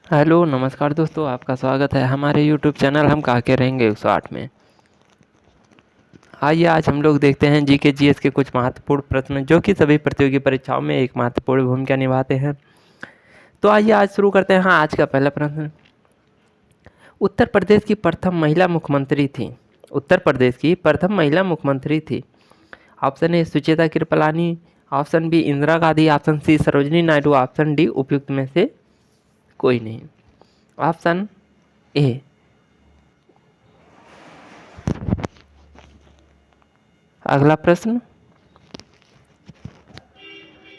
Hello नमस्कार दोस्तों, आपका स्वागत है हमारे यूट्यूब चैनल हम कहा के रहेंगे 108 में। आइए आज हम लोग देखते हैं जीके जीएस के कुछ महत्वपूर्ण प्रश्न जो कि सभी प्रतियोगी परीक्षाओं में एक महत्वपूर्ण भूमिका निभाते हैं। तो आइए आज शुरू करते हैं। आज का पहला प्रश्न, उत्तर प्रदेश की प्रथम महिला मुख्यमंत्री थी। उत्तर प्रदेश की प्रथम महिला मुख्यमंत्री थी। Option A Sucheta Kriplani, option B Indira Gandhi, option C Sarojini Naidu, option D उपयुक्त में से कोई नहीं। Option A. अगला प्रश्न,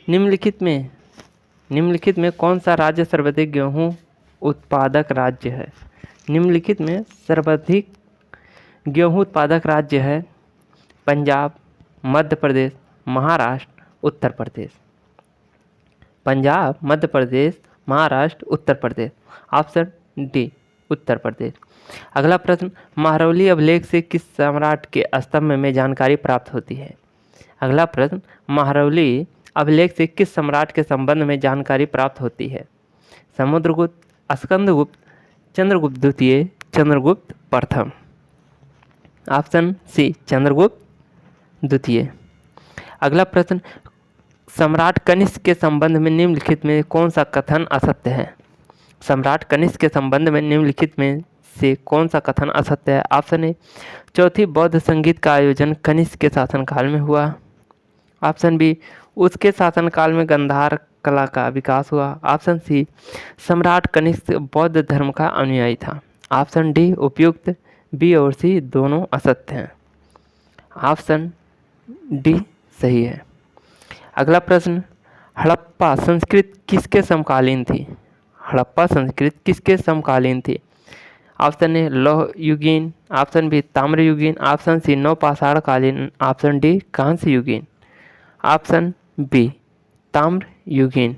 निम्नलिखित में कौन सा राज्य सर्वाधिक गेहूं उत्पादक राज्य है? निम्नलिखित में सर्वाधिक गेहूं उत्पादक राज्य है पंजाब, मध्य प्रदेश, महाराष्ट्र, उत्तर प्रदेश। पंजाब, मध्य प्रदेश, महाराष्ट्र, उत्तर प्रदेश। Option D Uttar Pradesh. अगला प्रश्न, महरौली अभिलेख से किस सम्राट के स्तंभ में जानकारी प्राप्त होती है? अगला प्रश्न, महरौली अभिलेख से किस सम्राट के संबंध में जानकारी प्राप्त होती है? समुद्रगुप्त, स्कंदगुप्त, चंद्रगुप्त द्वितीय, चंद्रगुप्त प्रथम। ऑप्शन सी चंद्रगुप्त द्वितीय। अगला प्रश्न, सम्राट कनिष्क के संबंध में निम्नलिखित में कौन सा कथन असत्य है? सम्राट कनिष्क के संबंध में निम्नलिखित में से कौन सा कथन असत्य है? ऑप्शन ए चौथी बौद्ध संगीत का आयोजन कनिष्क के शासनकाल में हुआ। ऑप्शन बी उसके शासनकाल में गांधार कला का विकास हुआ। ऑप्शन सी सम्राट कनिष्क बौद्ध धर्म का अनुयायी था। ऑप्शन डी उपयुक्त, बी और सी दोनों असत्य हैं। ऑप्शन डी सही है। अगला प्रश्न, हड़प्पा संस्कृति किसके समकालीन थी? हड़प्पा संस्कृति किसके समकालीन थी? ऑप्शन ए लौह युगीन, ऑप्शन बी ताम्र युगीन, ऑप्शन सी नवपाषाण कालीन, ऑप्शन डी कांस्य युगीन। ऑप्शन बी ताम्र युगीन।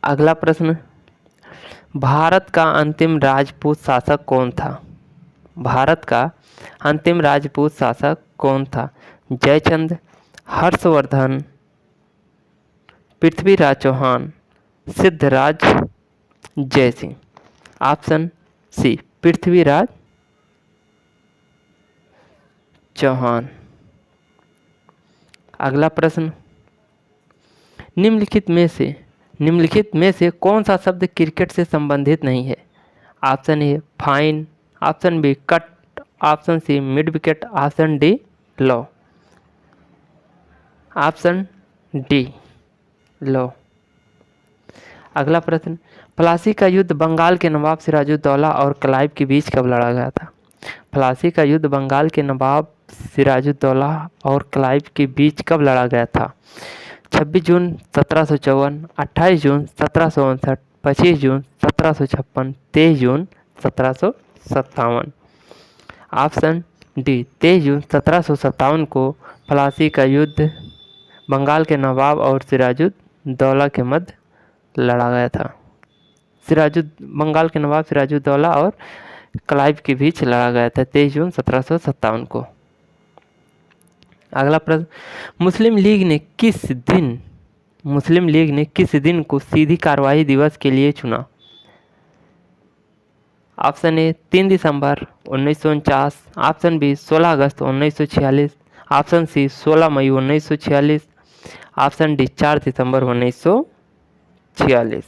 अगला प्रश्न, भारत का अंतिम राजपूत शासक कौन था? भारत का अंतिम राजपूत शासक कौन था? जयचंद, हर्षवर्धन, पृथ्वीराज चौहान, सिद्धराज जयसिंह। Option C Prithviraj Chauhan. अगला प्रश्न, निम्नलिखित में से कौन सा शब्द क्रिकेट से संबंधित नहीं है? Option A fine, option B cut, option C mid wicket, option D law. Option D law. अगला प्रश्न, प्लासी का युद्ध बंगाल के नवाब सिराजुद्दौला और क्लाइव के बीच कब लड़ा गया था? प्लासी का युद्ध बंगाल के नवाब सिराजुद्दौला और क्लाइव के बीच कब लड़ा गया था? 26 जून 1754, 28 जून 1759, 25 जून 1756, 23 जून 1757। ऑप्शन डी 23 जून 1757 को प्लासी का युद्ध बंगाल के नवाब और सिराजुद्दौला के मध्य लड़ा गया था। बंगाल के नवाब सिराजुद्दौला और क्लाइव के बीच लड़ा गया था 23 जून 1757 को। अगला प्रश्न, मुस्लिम लीग ने किस दिन को सीधी कार्रवाई दिवस के लिए चुना? ऑप्शन ए 3 दिसंबर 1949, ऑप्शन बी 16 अगस्त 1946, ऑप्शन सी 16 मई 1946, ऑप्शन डी 4 दिसंबर 1946।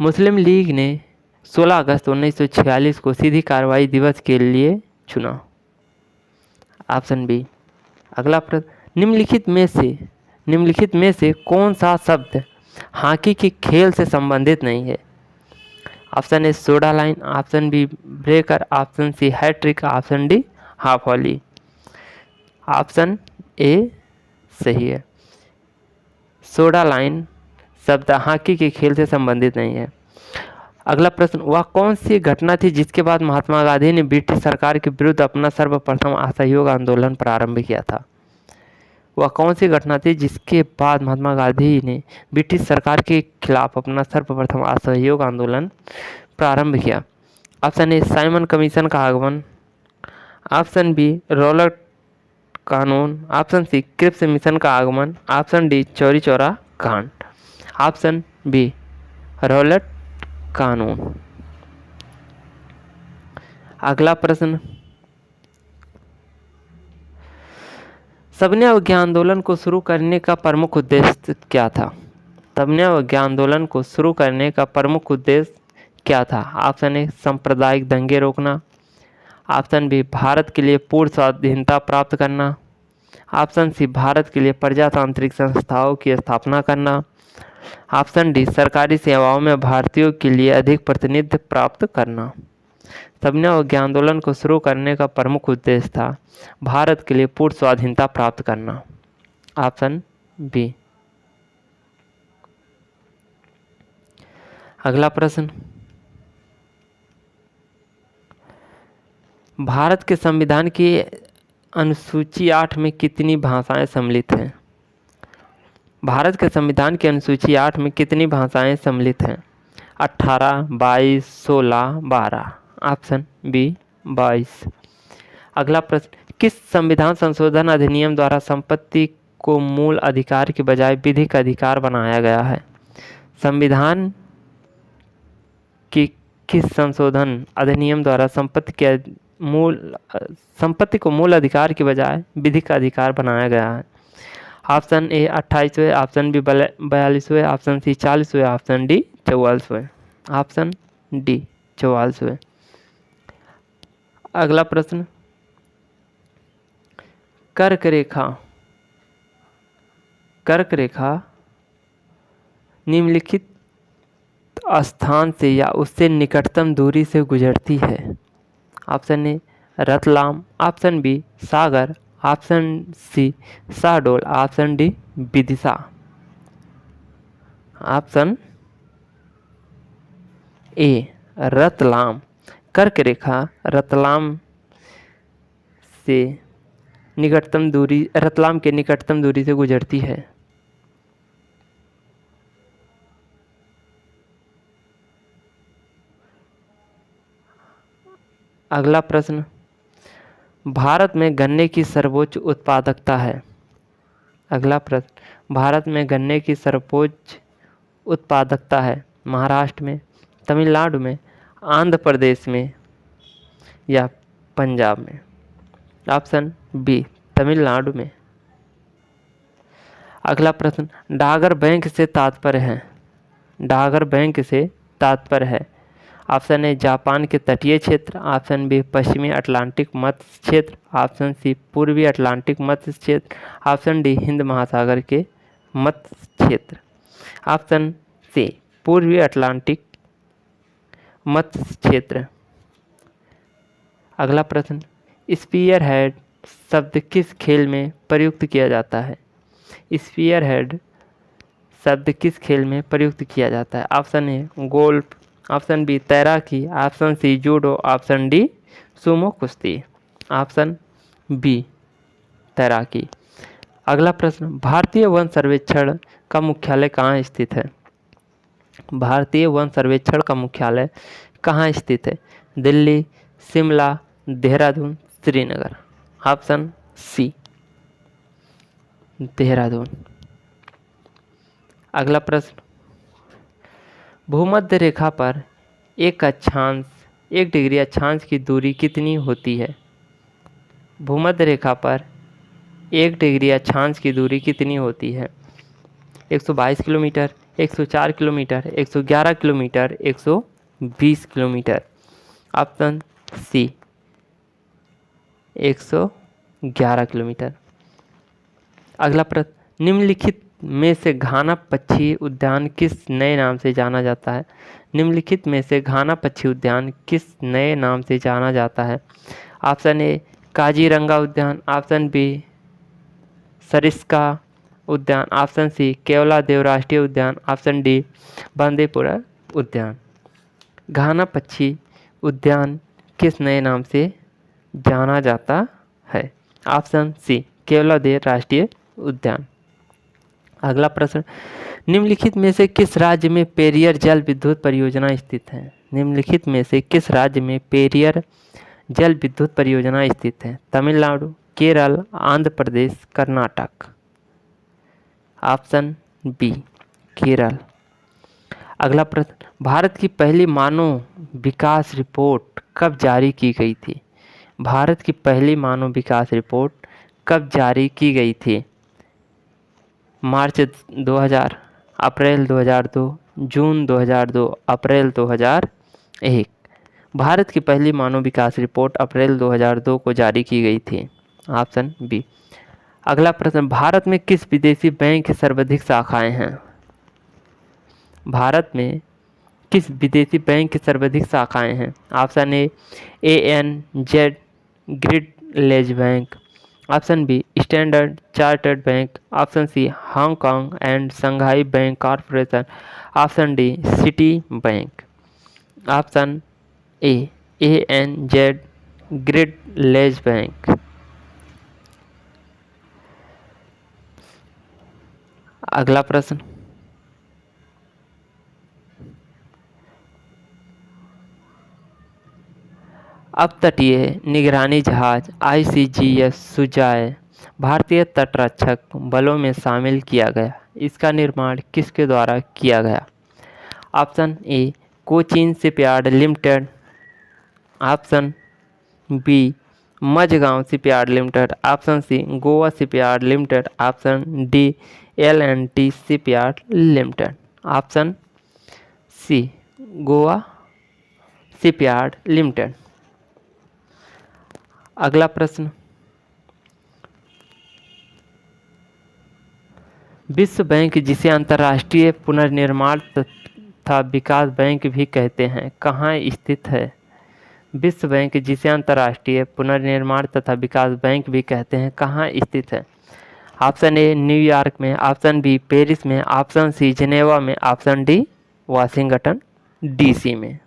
मुस्लिम लीग ने 16 अगस्त 1946 को सीधी कार्रवाई दिवस के लिए चुना। Option B. अगला प्रश्न, निम्नलिखित में से कौन सा शब्द हॉकी के खेल से संबंधित नहीं है? Option A soda line, option B breaker, option C hat trick, option D half volley. Option A सही है। सोडा लाइन शब्द हॉकी के खेल से संबंधित नहीं है। अगला प्रश्न, वह कौन सी घटना थी जिसके बाद महात्मा गांधी ने ब्रिटिश सरकार के विरुद्ध अपना सर्वप्रथम असहयोग आंदोलन प्रारंभ किया था? वह कौन सी घटना थी जिसके बाद महात्मा गांधी ने ब्रिटिश सरकार के खिलाफ अपना सर्वप्रथम असहयोग आंदोलन प्रारंभ किया? ऑप्शन ए साइमन कमीशन का आगमन, ऑप्शन बी रॉलेट कानून, ऑप्शन सी क्रिप्स मिशन का आगमन, ऑप्शन डी चौरी चौरा कांड। ऑप्शन बी रौलट कानून। अगला प्रश्न, सबने अवज्ञा आंदोलन को शुरू करने का प्रमुख उद्देश्य क्या था? सबने अवज्ञा आंदोलन को शुरू करने का प्रमुख उद्देश्य क्या था? ऑप्शन ए सांप्रदायिक दंगे रोकना। ऑप्शन बी भारत के लिए पूर्ण स्वाधीनता प्राप्त करना। ऑप्शन सी भारत के लिए प्रजातांत्रिक संस्थाओं की स्थापना करना। ऑप्शन डी सरकारी सेवाओं में भारतीयों के लिए अधिक प्रतिनिधित्व प्राप्त करना। सबने अवज्ञा आंदोलन को शुरू करने का प्रमुख उद्देश्य था भारत के लिए पूर्ण स्वाधीनता प्राप्त करना। Option B. अगला प्रश्न, भारत के संविधान की अनुसूची 8 में कितनी भाषाएं सम्मिलित हैं? भारत के संविधान की अनुसूची 8 में कितनी भाषाएं सम्मिलित हैं? 18, 22, 16, 12। Option B 22। अगला प्रश्न, किस संविधान संशोधन अधिनियम द्वारा संपत्ति को मूल अधिकार के बजाय विधिक अधिकार बनाया गया है? संविधान की किस संशोधन अधिनियम द्वारा संपत्ति को मूल अधिकार के बजाय विधिक अधिकार बनाया गया है? ऑप्शन ए 28वें, ऑप्शन बी 42वें, ऑप्शन सी 40वें, ऑप्शन डी 44वें। ऑप्शन डी 44वें। अगला प्रश्न, कर्क रेखा निम्नलिखित स्थान से या उससे निकटतम दूरी से गुजरती है? Option A Ratlam, option B Sagar, option C Shahdol, option D Vidisha. Option A Ratlam. कर्क रेखा रतलाम के निकटतम दूरी से गुजरती है। अगला प्रश्न, भारत में गन्ने की सर्वोच्च उत्पादकता है? अगला प्रश्न, भारत में गन्ने की सर्वोच्च उत्पादकता है महाराष्ट्र में, तमिलनाडु में, आंध्र प्रदेश में या पंजाब में? ऑप्शन बी तमिलनाडु में। अगला प्रश्न, डागर बैंक से तात्पर्य है? डागर बैंक से तात्पर्य है ऑप्शन ए जापान के तटीय क्षेत्र, ऑप्शन बी पश्चिमी अटलांटिक मत्स्य क्षेत्र, ऑप्शन सी पूर्वी अटलांटिक मत्स्य क्षेत्र, ऑप्शन डी हिंद महासागर के मत्स्य क्षेत्र। ऑप्शन सी पूर्वी अटलांटिक मत्स्य क्षेत्र। अगला प्रश्न, स्पीयर हेड शब्द किस खेल में प्रयुक्त किया जाता है? स्पीयर हेड शब्द किस खेल में प्रयुक्त किया जाता है? Option A golf, option B तैराकी, option C judo, option D sumo कुश्ती। ऑप्शन बी तैराकी। अगला प्रश्न, भारतीय वन सर्वेक्षण का मुख्यालय कहाँ स्थित है? भारतीय वन सर्वेक्षण का मुख्यालय कहाँ स्थित है? दिल्ली, शिमला, देहरादून, श्रीनगर। Option C Dehradun. अगला प्रश्न, भूमध्य रेखा पर एक डिग्री अक्षांश की दूरी कितनी होती है? भूमध्य रेखा पर 1 डिग्री अक्षांश की दूरी कितनी होती है? 122 kilometre, 104 kilometre, 111 kilometre, 120 kilometre. Option C 111 kilometre. अगला प्रश्न, निम्नलिखित में से घाना पक्षी उद्यान किस नए नाम से जाना जाता है? निम्नलिखित में से घाना पक्षी उद्यान किस नए नाम से जाना जाता है? ऑप्शन ए काजीरंगा उद्यान, ऑप्शन बी सरिस्का उद्यान, ऑप्शन सी केवलादेव राष्ट्रीय उद्यान, ऑप्शन डी बांदीपुरा उद्यान। घाना पक्षी उद्यान किस नए नाम से जाना जाता है? ऑप्शन सी केवलादेव राष्ट्रीय उद्यान। अगला प्रश्न, निम्नलिखित में से किस राज्य में पेरियर जल विद्युत परियोजना स्थित है? निम्नलिखित में से किस राज्य में पेरियर जल विद्युत परियोजना स्थित है? तमिलनाडु, केरल, आंध्र प्रदेश, कर्नाटक। Option B Kerala. अगला प्रश्न, भारत की पहली मानव विकास रिपोर्ट कब जारी की गई थी? भारत की पहली मानव विकास रिपोर्ट कब जारी की गई थी? मार्च 2000, अप्रैल 2002, जून 2002, अप्रैल 2001। भारत की पहली मानव विकास रिपोर्ट अप्रैल 2002 को जारी की गई थी। Option B. अगला प्रश्न, भारत में किस विदेशी बैंक की सर्वाधिक शाखाएं हैं? भारत में किस विदेशी बैंक की सर्वाधिक शाखाएं हैं? Option A ANZ Grindlays bank, option B standard chartered bank, option C Hong Kong and Shanghai bank corporation, option D Citibank. Option A ANZ Grindlays bank. अगला प्रश्न, अपतटीय निगरानी जहाज ICGS सुजाय भारतीय तटरक्षक बलों में शामिल किया गया। इसका निर्माण किसके द्वारा किया गया? Option A Cochin shipyard limited, option B Mazagaon shipyard limited, option C Goa shipyard limited, option D L&T shipyard limited. Option C Goa shipyard limited. अगला प्रश्न, विश्व बैंक जिसे अंतर्राष्ट्रीय पुनर्निर्माण तथा विकास बैंक भी कहते हैं, कहाँ स्थित है? विश्व बैंक जिसे अंतर्राष्ट्रीय पुनर्निर्माण तथा विकास बैंक भी कहते हैं, कहाँ स्थित है? ऑप्शन ए न्यूयॉर्क में, ऑप्शन बी पेरिस में, ऑप्शन सी जिनेवा में, ऑप्शन डी वाशिंगटन DC में।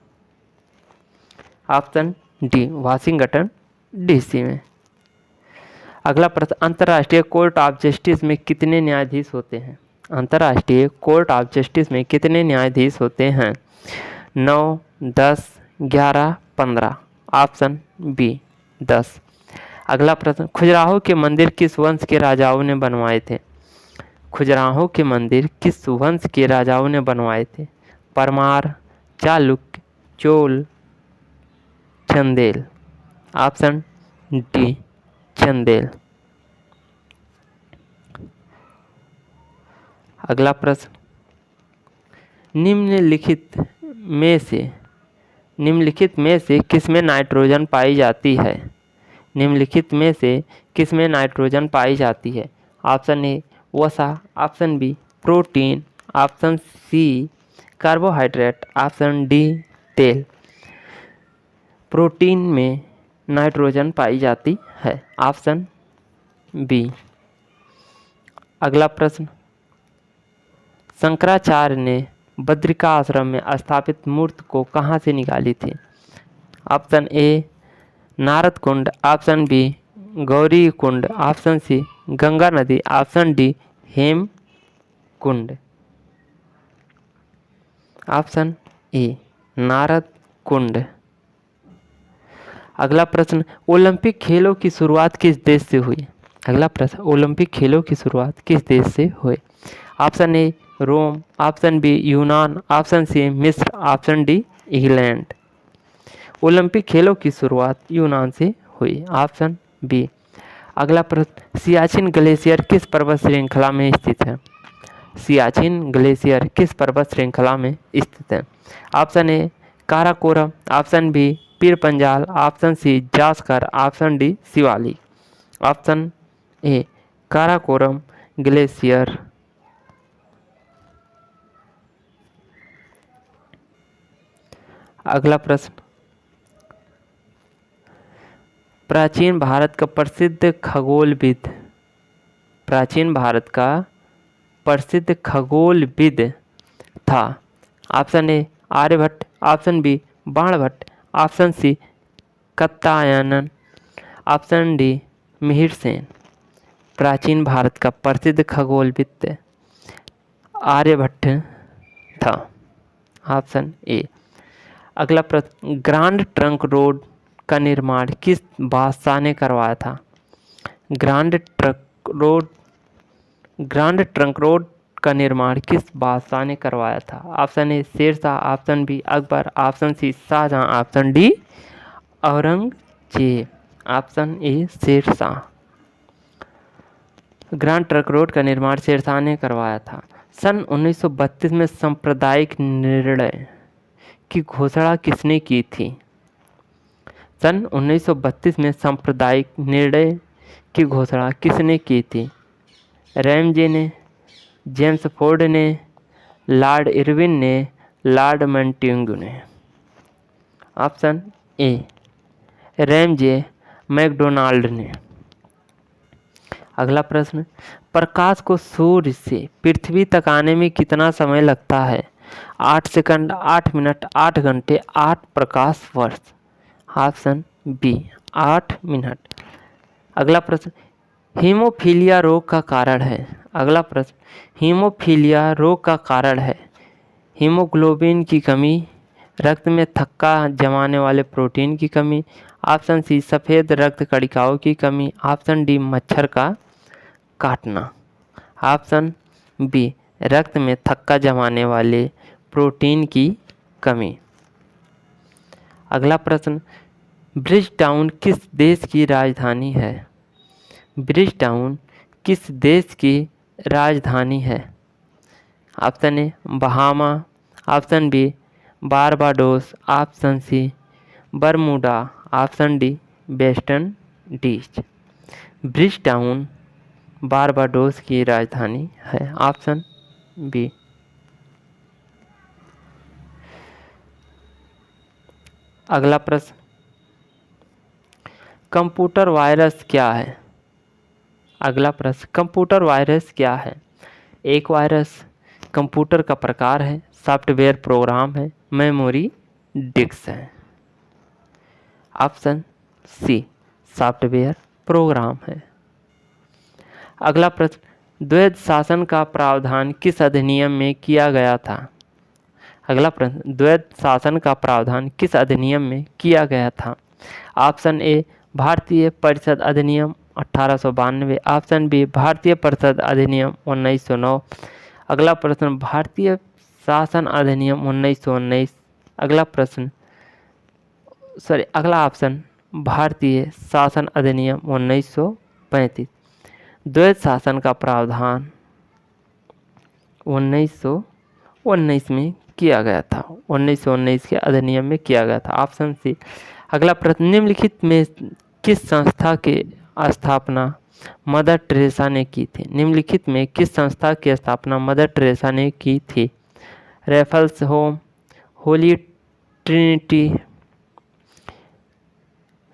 ऑप्शन डी वाशिंगटन DC में। अगला प्रश्न, अंतर्राष्ट्रीय कोर्ट ऑफ जस्टिस में कितने न्यायाधीश होते हैं? अंतर्राष्ट्रीय कोर्ट ऑफ जस्टिस में कितने न्यायाधीश होते हैं? 9, 10, 11, 15। Option B 10। अगला प्रश्न, खजुराहो के मंदिर किस वंश के राजाओं ने बनवाए थे? खजुराहो के मंदिर किस वंश के राजाओं ने बनवाए थे? परमार, चालुक्य, चोल, चंदेल। Option D Chandela. अगला प्रश्न, निम्नलिखित में से किसमें नाइट्रोजन पाई जाती है? निम्नलिखित में से किसमें नाइट्रोजन पाई जाती है? ऑप्शन ए वसा, option B protein, option C carbohydrate, option D तेल। प्रोटीन में नाइट्रोजन पाई जाती है। Option B. अगला प्रश्न, शंकराचार्य ने बद्रिका आश्रम में स्थापित मूर्ति को कहाँ से निकाली थी? Option A Narad Kund, option B Gauri Kund, option C Ganga नदी, option D Hem Kund. Option A Narad Kund. अगला प्रश्न, ओलंपिक खेलों की शुरुआत किस देश से हुई? अगला प्रश्न, ओलंपिक खेलों की शुरुआत किस देश से हुई? Option A Rome, option B यूनान, ऑप्शन सी मिस्र, ऑप्शन डी इंग्लैंड। ओलंपिक खेलों की शुरुआत यूनान से हुई। Option B. अगला प्रश्न, सियाचिन ग्लेशियर किस पर्वत श्रृंखला में स्थित है? सियाचिन ग्लेशियर किस पर्वत श्रृंखला में स्थित है? Option A Karakoram, option B Pir Panjal, option C Zanskar, option D Shivalik. Option A Karakoram glacier. अगला प्रश्न, प्राचीन भारत का प्रसिद्ध खगोलविद था। Option A Aryabhata, option B Banabhatta, option C Katyayana, option D Mihir Sen. प्राचीन भारत का प्रसिद्ध खगोलविद आर्यभट्ट था। Option A. अगला प्रश्न, ग्रांड ट्रंक रोड का निर्माण किस बादशाह ने करवाया था? ग्रांड ट्रंक रोड का निर्माण किस बादशाह ने करवाया था? Option A Shershah, option B Akbar, option C Shahjahan, option D Aurangzeb. Option A Shershah. Grand trunk road का निर्माण शेरशाह ने करवाया था। सन 1932 में सांप्रदायिक निर्णय की घोषणा किसने की थी? सन 1932 में सांप्रदायिक निर्णय की घोषणा किसने की थी? रैमजे ने, जेम्स फोर्ड ने, लॉर्ड इरविन ने, लॉर्ड मॉन्टेग्यू ने। ऑप्शन ए रैमजे मैकडोनाल्ड ने। अगला प्रश्न, प्रकाश को सूर्य से पृथ्वी तक आने में कितना समय लगता है? 8 सेकंड, 8 मिनट, 8 घंटे, 8 प्रकाश वर्ष। Option B 8 minute. अगला प्रश्न, हीमोफीलिया रोग का कारण है। अगला प्रश्न, हीमोफीलिया रोग का कारण है हीमोग्लोबिन की कमी, रक्त में थक्का जमाने वाले प्रोटीन की कमी, ऑप्शन सी सफ़ेद रक्त कणिकाओं की कमी, ऑप्शन डी मच्छर का काटना, ऑप्शन बी रक्त में थक्का जमाने वाले प्रोटीन की कमी। अगला प्रश्न, ब्रिजटाउन किस देश की राजधानी है? ब्रिजटाउन किस देश की राजधानी है? Option A Bahama, option B Barbados, option C Bermuda, option D western Indies. Bridgetown Barbados की राजधानी है। Option B. अगला प्रश्न, कंप्यूटर वायरस क्या है? अगला प्रश्न, कंप्यूटर वायरस क्या है? एक वायरस कंप्यूटर का प्रकार है, सॉफ्टवेयर प्रोग्राम है, मेमोरी डिस्क है। ऑप्शन सी सॉफ्टवेयर प्रोग्राम है। अगला प्रश्न, द्वैध शासन का प्रावधान किस अधिनियम में किया गया था? अगला प्रश्न, द्वैध शासन का प्रावधान किस अधिनियम में किया गया था? ऑप्शन ए भारतीय परिषद अधिनियम 1892, ऑप्शन बी भारतीय परिषद अधिनियम 1909। अगला प्रश्न, भारतीय शासन अधिनियम 1919। अगला ऑप्शन भारतीय शासन अधिनियम 1935। द्वैध शासन का प्रावधान 1919 में किया गया था, 1919 के अधिनियम में किया गया था। Option C. अगला प्रश्न, निम्नलिखित में किस संस्था की स्थापना मदर टेरेसा ने की थी? निम्नलिखित में किस संस्था की स्थापना मदर टेरेसा ने की थी? Raffles home, Holy Trinity,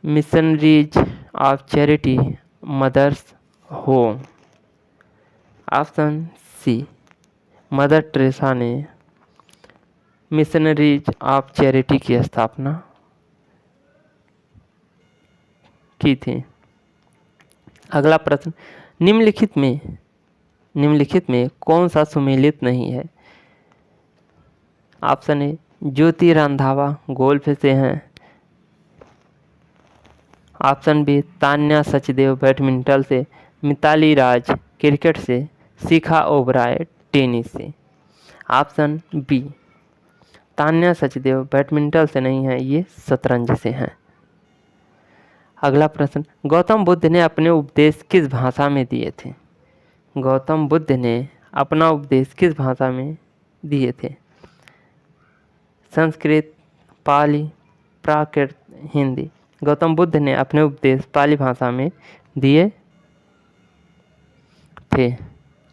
Missionaries of Charity, Mother's home. Option C Mother Teresa ने मिशनरीज ऑफ चैरिटी की स्थापना की थी। अगला प्रश्न, निम्नलिखित में कौन सा सुमेलित नहीं है? Option A Jyoti Randhawa golf से हैं, option B Tanya Sachdev badminton से, मिताली राज क्रिकेट से, शिखा ओबराय टेनिस से। Option B Tanya Sachdev badminton से नहीं है, ये शतरंज से हैं। अगला प्रश्न, गौतम बुद्ध ने अपने उपदेश किस भाषा में दिए थे? गौतम बुद्ध ने अपना उपदेश किस भाषा में दिए थे? संस्कृत, पाली, प्राकृत, हिंदी। गौतम बुद्ध ने अपने उपदेश पाली भाषा में दिए थे।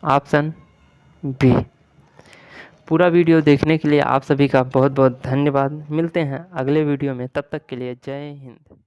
Option B. पूरा वीडियो देखने के लिए आप सभी का बहुत बहुत धन्यवाद। मिलते हैं अगले वीडियो में, तब तक के लिए जय हिंद।